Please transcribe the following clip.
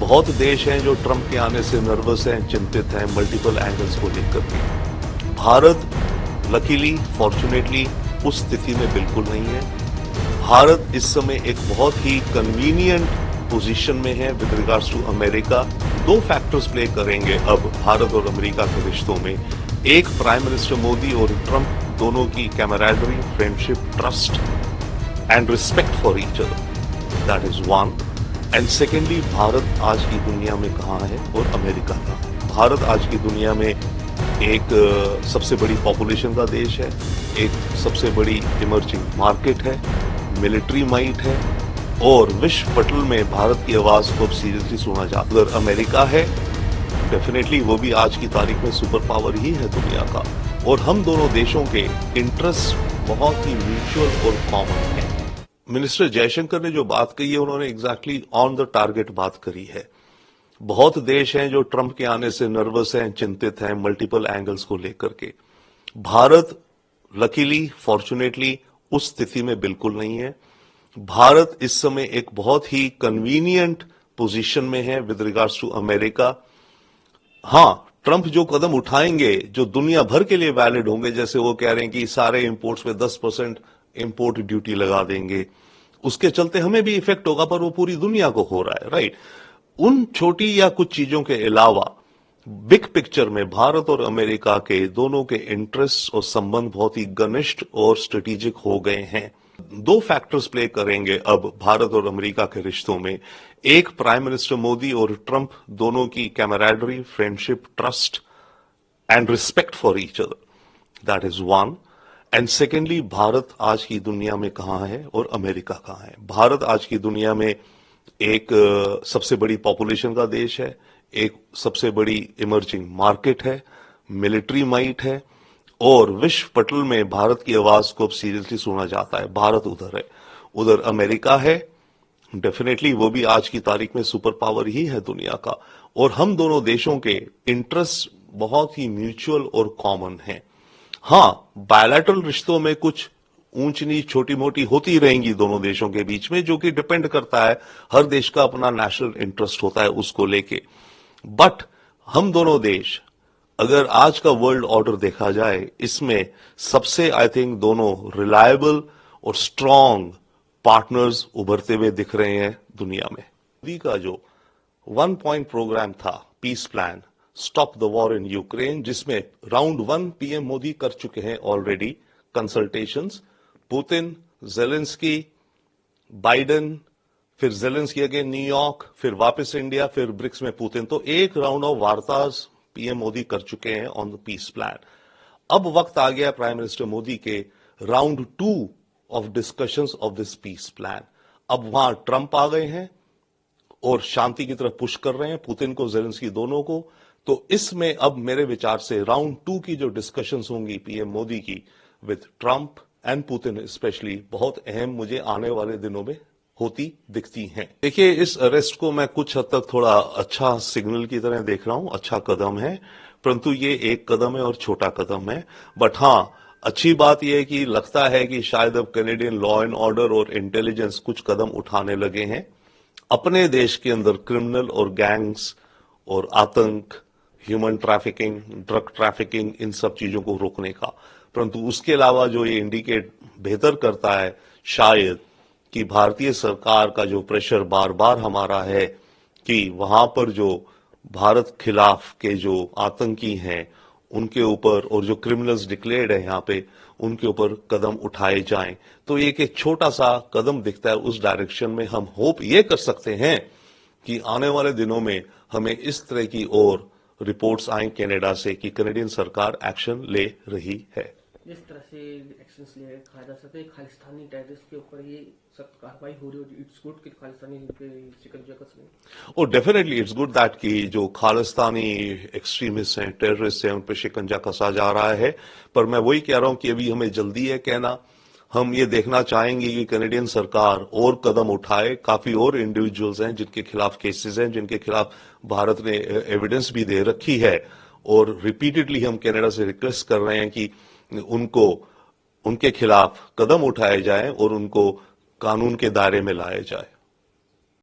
बहुत देश हैं जो ट्रंप के आने से नर्वस हैं, चिंतित हैं मल्टीपल एंगल्स को लेकर के। भारत लकीली फॉर्चुनेटली उस स्थिति में बिल्कुल नहीं है। भारत इस समय एक बहुत ही कन्वीनियंट पोजीशन में है विद रिगार्ड्स टू अमेरिका। दो फैक्टर्स प्ले करेंगे अब भारत और अमेरिका के रिश्तों में। एक, प्राइम मिनिस्टर मोदी और ट्रंप दोनों की camaraderie, friendship, trust and respect for each other, that is one. And secondly, Bharat आज की दुनिया में कहाँ है और अमेरिका कहाँ है। भारत आज की दुनिया में एक सबसे बड़ी पॉपुलेशन का देश है, एक सबसे बड़ी इमर्जिंग मार्केट है, मिलिट्री माइट है और विश्व पटल में भारत की आवाज को अब सीरियसली सुना जाता है। अगर अमेरिका है, डेफिनेटली वो भी आज की तारीख में सुपर पावर ही है दुनिया का, और हम दोनों देशों के इंटरेस्ट बहुत ही म्यूचुअल और कॉमन है। मिनिस्टर जयशंकर ने जो बात कही है, उन्होंने एग्जैक्टली ऑन द टारगेट बात करी है। बहुत देश हैं जो ट्रंप के आने से नर्वस हैं, चिंतित हैं मल्टीपल एंगल्स को लेकर के। भारत लकीली फॉर्चुनेटली उस स्थिति में बिल्कुल नहीं है। भारत इस समय एक बहुत ही कन्वीनियंट पोजीशन में है विद रिगार्ड्स टू अमेरिका। हां, ट्रंप जो कदम उठाएंगे जो दुनिया भर के लिए वैलिड होंगे, जैसे वो कह रहे हैं कि सारे इंपोर्ट्स पे 10% इंपोर्ट ड्यूटी लगा देंगे, उसके चलते हमें भी इफेक्ट होगा, पर वो पूरी दुनिया को हो रहा है, राइट। उन छोटी या कुछ चीजों के अलावा बिग पिक्चर में भारत और अमेरिका के दोनों के इंटरेस्ट और संबंध बहुत ही घनिष्ठ और स्ट्रेटेजिक हो गए हैं। दो फैक्टर्स प्ले करेंगे अब भारत और अमेरिका के रिश्तों में। एक, प्राइम मिनिस्टर मोदी और ट्रंप दोनों की camaraderie, friendship, trust and respect for each other, that is one. And secondly, Bharat आज की दुनिया में कहां है और अमेरिका कहां है। भारत आज की दुनिया में एक सबसे बड़ी पॉपुलेशन का देश है, एक सबसे बड़ी इमर्जिंग मार्केट है, मिलिट्री माइट है और विश्व पटल में भारत की आवाज को अब सीरियसली सुना जाता है। भारत उधर है, उधर अमेरिका है, डेफिनेटली वो भी आज की तारीख में सुपर पावर ही है दुनिया का, और हम दोनों देशों के इंटरेस्ट बहुत ही म्यूचुअल और कॉमन है। हां, बायलैटरल रिश्तों में कुछ ऊंच नीच छोटी मोटी होती रहेंगी दोनों देशों के बीच में, जो कि डिपेंड करता है, हर देश का अपना नेशनल इंटरेस्ट होता है उसको लेके। बट हम दोनों देश, अगर आज का वर्ल्ड ऑर्डर देखा जाए, इसमें सबसे आई थिंक दोनों रिलायबल और स्ट्रांग पार्टनर्स उभरते हुए दिख रहे हैं दुनिया में। मोदी का जो 1 पॉइंट प्रोग्राम था, peace plan, stop the war in Ukraine, जिसमें राउंड 1 पीएम मोदी कर चुके हैं already consultations, Putin, Zelensky, Biden, फिर जेलेंस्की अगेन न्यूयॉर्क, फिर वापस इंडिया, फिर ब्रिक्स में पुतिन। तो एक राउंड ऑफ वार्ता पीएम मोदी कर चुके हैं ऑन द पीस प्लान। अब वक्त आ गया प्राइम मिनिस्टर मोदी के round 2 of discussions of this peace plan. अब वहां ट्रंप आ गए हैं और शांति की तरफ पुश कर रहे हैं, पुतिन को, जेलेंस्की दोनों को। तो इसमें अब मेरे विचार से राउंड 2 की जो डिस्कशंस होंगी पीएम मोदी की with Trump and Putin specially, बहुत अहम मुझे आने वाले दिनों में होती दिखती हैं। देखिए, इस अरेस्ट को मैं कुछ हद तक थोड़ा अच्छा सिग्नल की तरह देख रहा हूं, अच्छा कदम है, परंतु ये एक कदम है और छोटा कदम है। बट हां, अच्छी बात यह है कि लगता है कि शायद अब कैनेडियन लॉ एंड ऑर्डर और इंटेलिजेंस कुछ कदम उठाने लगे हैं अपने देश के अंदर क्रिमिनल और गैंग्स और आतंक, ह्यूमन ट्रैफिकिंग, ड्रग ट्रैफिकिंग, इन सब चीजों को रोकने का। परंतु उसके अलावा जो ये इंडिकेट बेहतर करता है शायद कि भारतीय सरकार का जो प्रेशर बार बार हमारा है कि वहां पर जो भारत खिलाफ के जो आतंकी हैं उनके ऊपर, और जो क्रिमिनल्स डिक्लेयर्ड है यहां पे, उनके ऊपर कदम उठाए जाएं। तो एक छोटा सा कदम दिखता है उस डायरेक्शन में। हम होप ये कर सकते हैं कि आने वाले दिनों में हमें इस तरह की और रिपोर्ट्स आए कनाडा से कि कनाडियन सरकार एक्शन ले रही है। जिस तरह से एक्शंस लिए कहा जा सकता है, खालिस्तानी टेररिस्ट के ऊपर ये सख्त कार्रवाई हो रही है, इट्स गुड कि खालिस्तानी पे शिकंजा कस रहे। और डेफिनेटली इट्स गुड दैट कि जो खालिस्तानी एक्सट्रीमिस्ट हैं, टेररिस्ट हैं, उन पर शिकंजा कसा जा रहा है। पर मैं वही कह रहा हूं कि अभी हमें जल्दी है कहना। हम ये देखना चाहेंगे कि कनाडियन सरकार और कदम उठाए। काफी और इंडिविजुअल्स हैं जिनके खिलाफ केसेस हैं, जिनके खिलाफ भारत ने एविडेंस भी दे रखी है, और रिपीटेडली हम कनाडा से रिक्वेस्ट कर रहे हैं कि उनको, उनके खिलाफ कदम उठाए जाएं और उनको कानून के दायरे में लाया जाए।